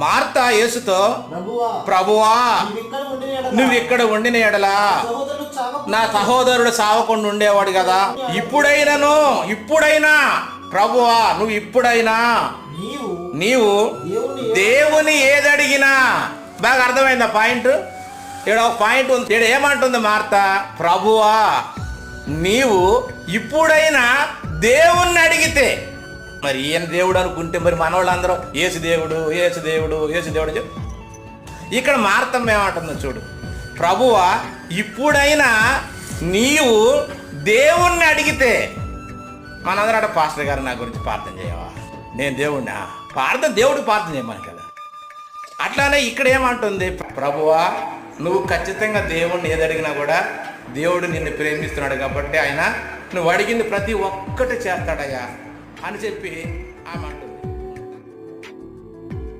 Martha యేసుతో, ప్రభువా నువ్వు ఇక్కడ ఉండిన ఎడలా నా సహోదరుడు సావకుండా ఉండేవాడు కదా. ఇప్పుడైనా ప్రభువా నువ్వు ఇప్పుడైనా నీవు దేవుని ఏదడిగినా. బాగా అర్థమైందా పాయింట్? ఇక్కడ ఒక పాయింట్ ఉంది. ఇక్కడ ఏమంటుంది మార్త? ప్రభువా నీవు ఇప్పుడైనా దేవుణ్ణి అడిగితే. మరి ఈయన దేవుడు అనుకుంటే మరి మనవాళ్ళందరూ యేసు దేవుడు యేసు దేవుడు యేసు దేవుడు అని చెప్పి, ఇక్కడ మార్తమ్మ ఏమంటుందో చూడు. ప్రభువా ఇప్పుడైనా నీవు దేవుణ్ణి అడిగితే. మనందరూ అంటే పాస్టర్ గారు నా గురించి ప్రార్థన చేయవా, నేను దేవుణ్ణి దేవుడికి ప్రార్థన చేయమని కదా. అట్లానే ఇక్కడ ఏమంటుంది? ప్రభువా నువ్వు ఖచ్చితంగా దేవుణ్ణి ఏది అడిగినా కూడా దేవుడు నిన్ను ప్రేమిస్తున్నాడు కాబట్టి ఆయన నువ్వు అడిగింది ప్రతి ఒక్కటి చేస్తాడయ్యా అని చెప్పి ఆమె అంటుంది.